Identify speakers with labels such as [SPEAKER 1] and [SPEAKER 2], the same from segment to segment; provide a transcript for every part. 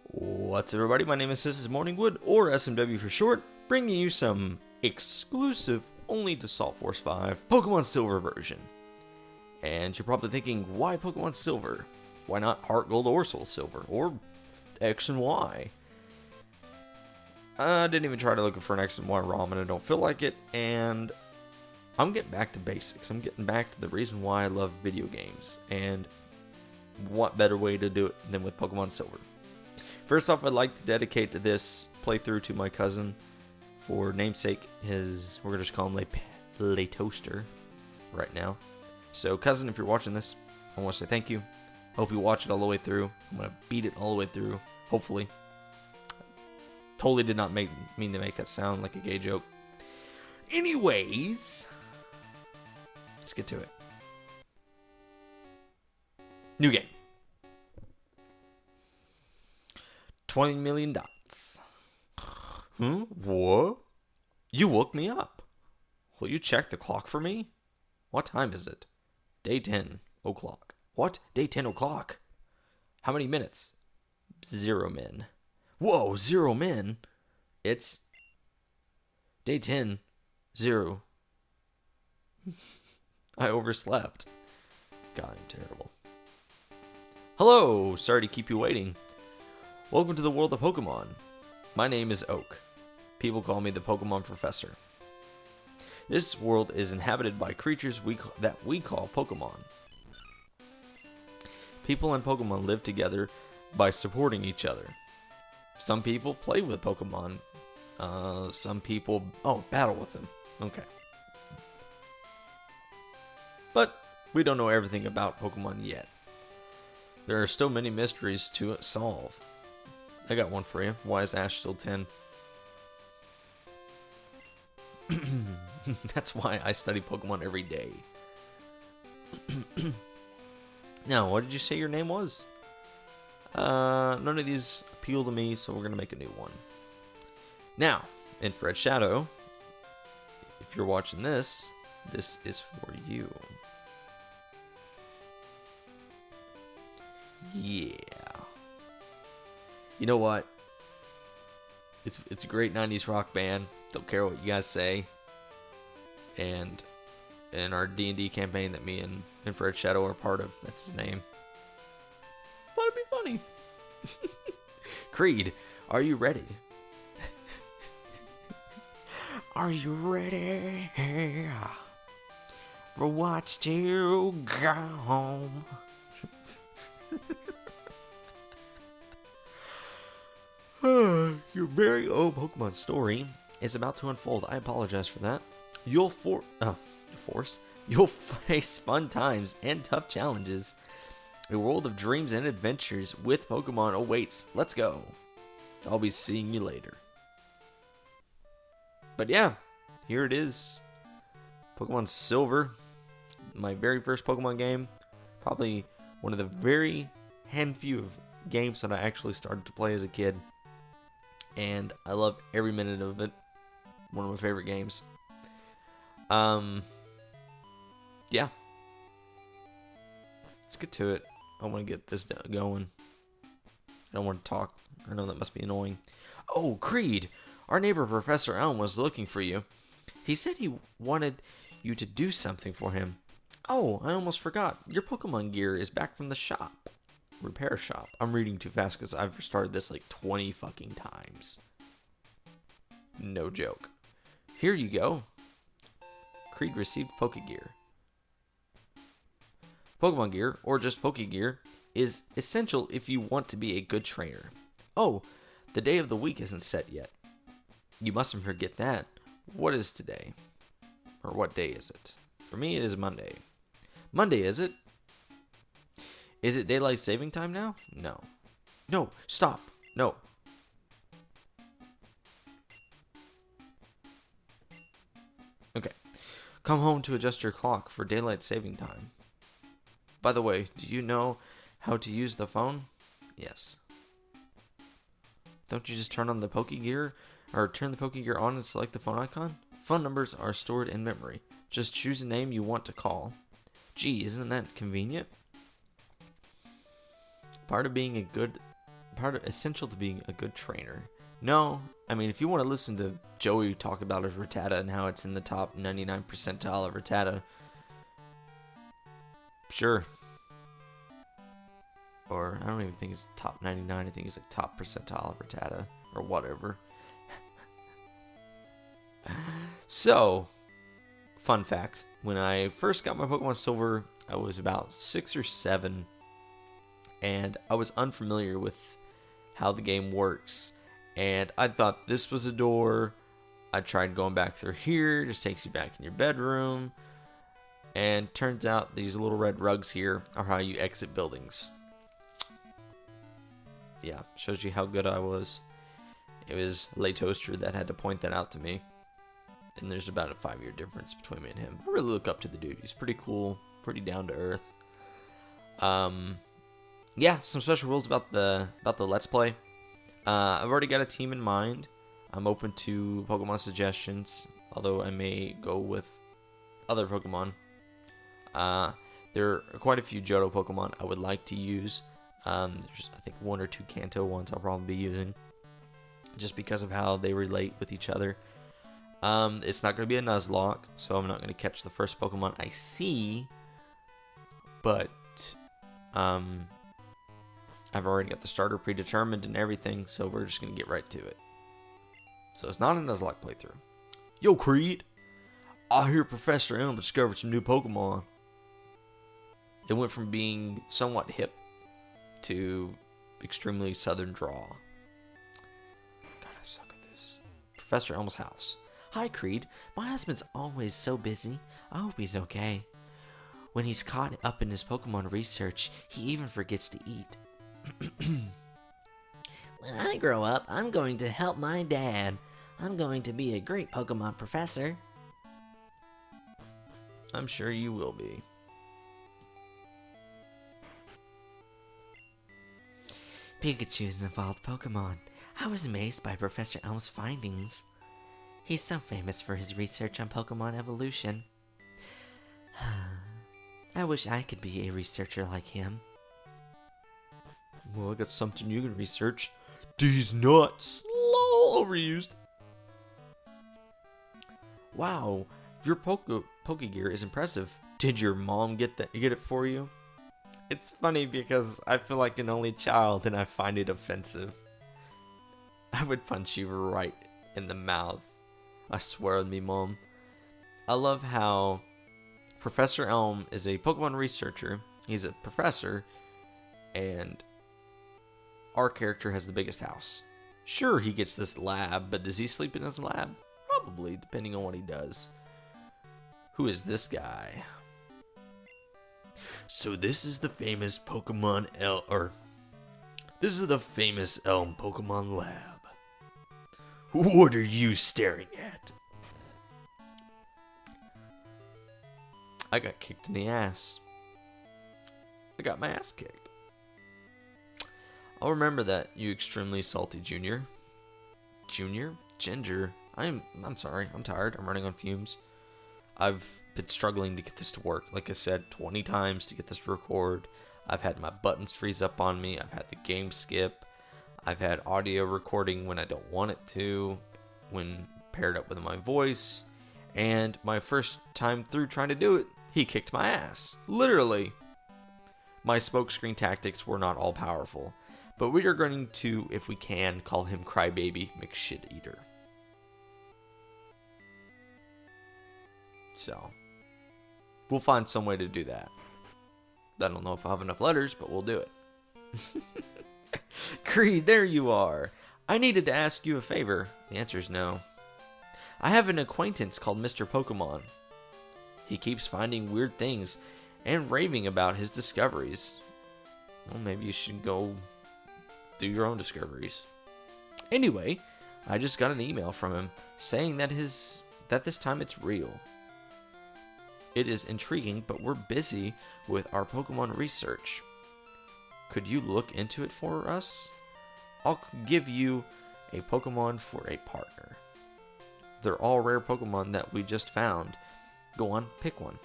[SPEAKER 1] What's up, everybody? My name is Morningwood, or SMW for short, bringing you some exclusive, only to Salt Force 5, Pokemon Silver version. And you're probably thinking, why Pokemon Silver? Why not Heart Gold or Soul Silver, or X and Y? I didn't even try to look for an X and Y ROM, and I don't feel like it, and I'm getting back to basics. I'm getting back to the reason why I love video games, and what better way to do it than with Pokemon Silver. First off, I'd like to dedicate this playthrough to my cousin for namesake. We're gonna just call him Le Toaster right now. So, cousin, if you're watching this, I want to say thank you. Hope you watch it all the way through. I'm gonna beat it all the way through, hopefully. Totally did not mean to make that sound like a gay joke. Anyways, let's get to it. New game. 20 million dots. What? You woke me up. Will you check the clock for me? What time is it? Day 10 o'clock. What? Day 10 o'clock? How many minutes? 0 min. Whoa, 0 min? It's day 10, 0. I overslept. God, I'm terrible. Hello, sorry to keep you waiting. Welcome to the world of Pokemon. My name is Oak. People call me the Pokemon Professor. This world is inhabited by creatures that we call Pokemon. People and Pokemon live together by supporting each other. Some people play with Pokemon. Some people, battle with them. Okay. But we don't know everything about Pokemon yet. There are still many mysteries to solve. I got one for you. Why is Ash still 10? That's why I study Pokemon every day. Now, what did you say your name was? None of these appeal to me, so we're going to make a new one. Now, Infrared Shadow, if you're watching this is for you. Yeah. You know what? It's a great 90s rock band. Don't care what you guys say. And in our D&D campaign that me and Infrared Shadow are part of, that's his name. Thought it'd be funny. Creed, are you ready? Are you ready for what's to come? Your very own Pokemon story is about to unfold. I apologize for that. You'll face fun times and tough challenges. A world of dreams and adventures with Pokemon awaits. Let's go. I'll be seeing you later. But yeah, here it is. Pokemon Silver. My very first Pokemon game. Probably one of the very handful of games that I actually started to play as a kid. And I love every minute of it. One of my favorite games. Yeah. Let's get to it. I want to get this going. I don't want to talk. I know that must be annoying. Oh, Creed! Our neighbor Professor Elm was looking for you. He said he wanted you to do something for him. Oh, I almost forgot. Your Pokemon gear is back from the shop. Repair shop. I'm reading too fast because I've started this like 20 fucking times. No joke. Here you go. Creed received Pokegear. Pokemon gear, or just Pokegear, is essential if you want to be a good trainer. Oh, the day of the week isn't set yet. You mustn't forget that. What is today? Or what day is it? For me, it is Monday. Monday, is it? Is it daylight saving time now? No. No, stop. No. Okay. Come home to adjust your clock for daylight saving time. By the way, do you know how to use the phone? Yes. Don't you just turn on the Pokegear, or turn the Pokegear on and select the phone icon? Phone numbers are stored in memory. Just choose a name you want to call. Gee, isn't that convenient? Essential to being a good trainer. No, I mean, if you want to listen to Joey talk about his Rattata and how it's in the top 99 percentile of Rattata, sure. Or, I don't even think it's top 99, I think it's like top percentile of Rattata, or whatever. So, fun fact, when I first got my Pokemon Silver, I was about 6 or 7, and I was unfamiliar with how the game works, and I thought this was a door. I tried going back through here, just takes you back in your bedroom, and turns out these little red rugs here are how you exit buildings. Yeah, shows you how good I was. It was Lay Toaster that had to point that out to me. And there's about a 5-year difference between me and him. I really look up to the dude. He's pretty cool, pretty down to earth. Yeah, some special rules about the Let's Play. I've already got a team in mind. I'm open to Pokemon suggestions, although I may go with other Pokemon. There are quite a few Johto Pokemon I would like to use. There's, I think, 1 or 2 Kanto ones I'll probably be using, just because of how they relate with each other. It's not going to be a Nuzlocke, so I'm not going to catch the first Pokemon I see, but I've already got the starter predetermined and everything, so we're just going to get right to it. So it's not a Nuzlocke playthrough. Yo, Creed! I hear Professor Elm discovered some new Pokemon. It went from being somewhat hip to extremely southern drawl. God, I suck at this. Professor Elm's house. Hi, Creed. My husband's always so busy. I hope he's okay. When he's caught up in his Pokemon research, he even forgets to eat. When I grow up, I'm going to help my dad. I'm going to be a great Pokemon professor. I'm sure you will be. Pikachu's an evolved Pokemon. I was amazed by Professor Elm's findings. He's so famous for his research on Pokemon evolution. I wish I could be a researcher like him. Well, I got something you can research. These nuts. Lol, overused. Wow, your Pokegear is impressive. Did your mom get it for you? It's funny because I feel like an only child and I find it offensive. I would punch you right in the mouth. I swear on me, Mom. I love how Professor Elm is a Pokemon researcher. He's a professor, and our character has the biggest house. Sure, he gets this lab, but does he sleep in his lab? Probably, depending on what he does. Who is this guy? So this is the famous this is the famous Elm Pokemon Lab. What are you staring at? I got kicked in the ass. I got my ass kicked. I'll remember that, you extremely salty junior. Junior? Ginger? I'm sorry, I'm tired. I'm running on fumes. I've been struggling to get this to work. Like I said, 20 times to get this to record. I've had my buttons freeze up on me. I've had the game skip. I've had audio recording when I don't want it to, when paired up with my voice. And my first time through trying to do it, he kicked my ass. Literally. My smokescreen tactics were not all powerful. But we are going to, if we can, call him Crybaby McShit-Eater. So, we'll find some way to do that. I don't know if I have enough letters, but we'll do it. Creed, there you are. I needed to ask you a favor. The answer is no. I have an acquaintance called Mr. Pokemon. He keeps finding weird things and raving about his discoveries. Well, maybe you should go do your own discoveries. Anyway, I just got an email from him saying that this time it's real. It is intriguing, but we're busy with our Pokemon research. Could you look into it for us? I'll give you a Pokemon for a partner. They're all rare Pokemon that we just found. Go on, pick one.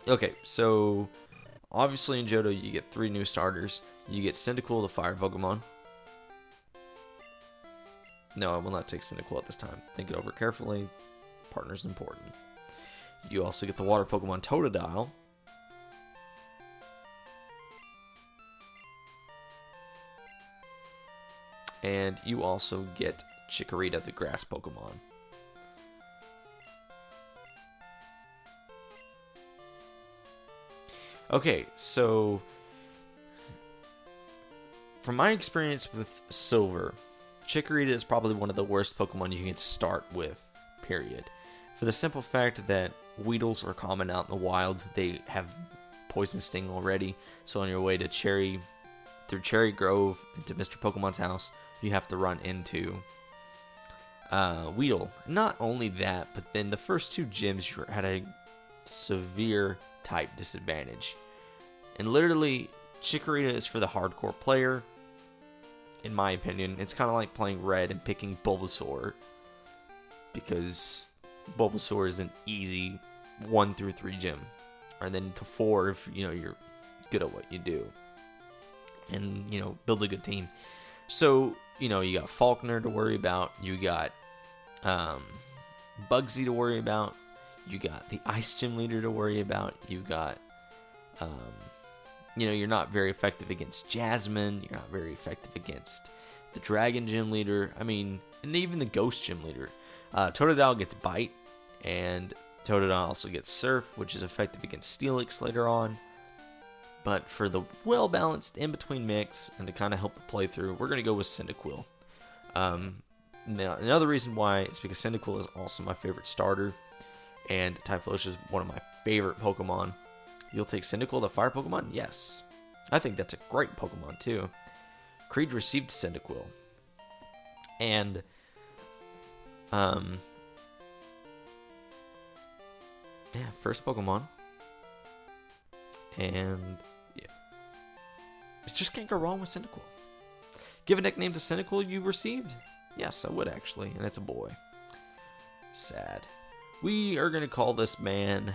[SPEAKER 1] Okay, so obviously in Johto you get 3 new starters. You get Cyndaquil, the fire Pokemon. No, I will not take Cyndaquil at this time. Think it over carefully. Partner's important. You also get the water Pokemon Totodile. And you also get Chikorita, the grass Pokemon. Okay, so from my experience with Silver, Chikorita is probably one of the worst Pokemon you can start with, period. For the simple fact that Weedles are common out in the wild. They have Poison Sting already, so on your way to through Cherry Grove to Mr. Pokemon's house, you have to run into Weedle. Not only that, but then the first 2 gyms you're at a severe type disadvantage. And literally, Chikorita is for the hardcore player. In my opinion, it's kind of like playing Red and picking Bulbasaur, because Bulbasaur is an easy 1 through 3 gym, or then to 4 if you're good at what you do, and build a good team. So you got Falkner to worry about, you got Bugsy to worry about, you got the Ice Gym Leader to worry about, you got you're not very effective against Jasmine, you're not very effective against the Dragon Gym Leader, and even the Ghost Gym Leader. Totodile gets Bite, and Totodile also gets Surf, which is effective against Steelix later on. But for the well-balanced in-between mix, and to kind of help the playthrough, we're going to go with Cyndaquil. Now, another reason why is because Cyndaquil is also my favorite starter, and Typhlosion is one of my favorite Pokemon. You'll take Cyndaquil, the fire Pokemon? Yes. I think that's a great Pokemon, too. Creed received Cyndaquil. And yeah, first Pokemon. And yeah, it just can't go wrong with Cyndaquil. Give a nickname to Cyndaquil you received? Yes, I would actually, and it's a boy. Sad. We are gonna call this man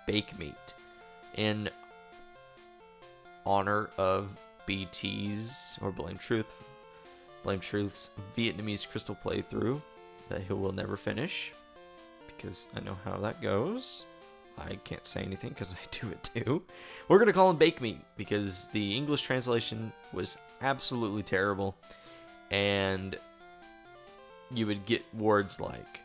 [SPEAKER 1] Bakemeat in honor of BT's or Blame Truth's Vietnamese crystal playthrough that he will never finish, because I know how that goes. I can't say anything because I do it too. We're going to call him Bakemeat because the English translation was absolutely terrible, and you would get words like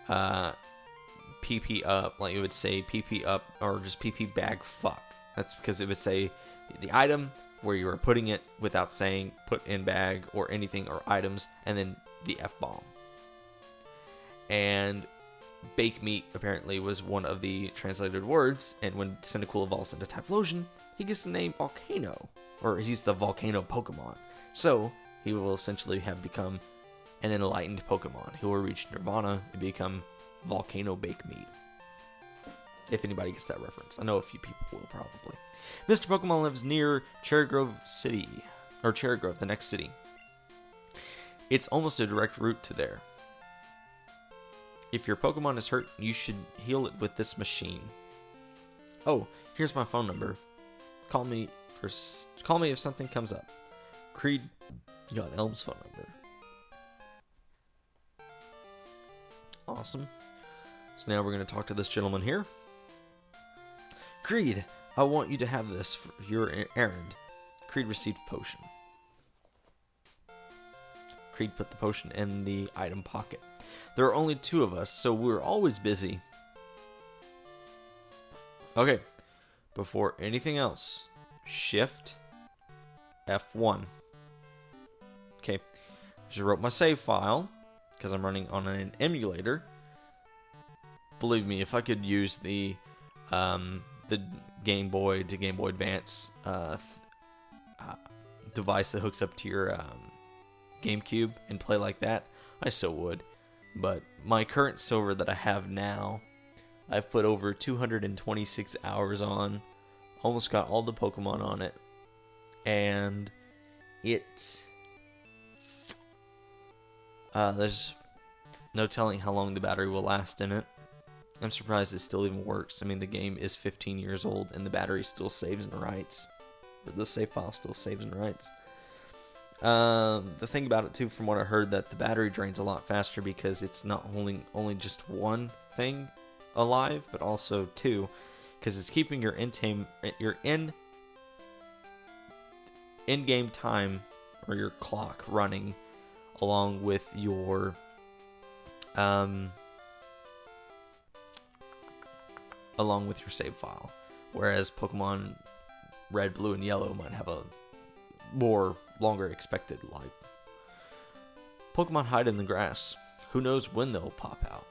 [SPEAKER 1] PP up, like it would say PP up or just PP bag fuck. That's because it would say the item where you were putting it without saying put in bag or anything or items, and then the F-bomb. And Bakemeat apparently was one of the translated words, and when Cyndaquil evolves into Typhlosion, he gets the name Volcano, or he's the Volcano Pokemon. So he will essentially have become an enlightened Pokemon. He will reach Nirvana and become Volcano Bakemeat. If anybody gets that reference. I know a few people will probably. Mr. Pokemon lives near Cherry Grove City, or Cherry Grove, the next city. It's almost a direct route to there. If your Pokemon is hurt, you should heal it with this machine. Oh, here's my phone number. Call me if something comes up. Creed, you got Elm's phone number. Awesome. So now we're going to talk to this gentleman here. Creed, I want you to have this for your errand. Creed received potion. Creed put the potion in the item pocket. There are only 2 of us, so we're always busy. Okay, before anything else, Shift F1. Okay, I just wrote my save file, because I'm running on an emulator. Believe me, if I could use the Game Boy to Game Boy Advance device that hooks up to your GameCube and play like that, I so would. But my current silver that I have now, I've put over 226 hours on, almost got all the Pokemon on it, and there's no telling how long the battery will last in it. I'm surprised it still even works. I mean, the game is 15 years old and the battery still saves and writes. Or the save file still saves and writes. The thing about it too, from what I heard, that the battery drains a lot faster because it's not only just one thing alive, but also two, because it's keeping your in-game time or your clock running along with your save file, whereas Pokemon Red, Blue, and Yellow might have a longer expected life. Pokemon hide in the grass. Who knows when they'll pop out?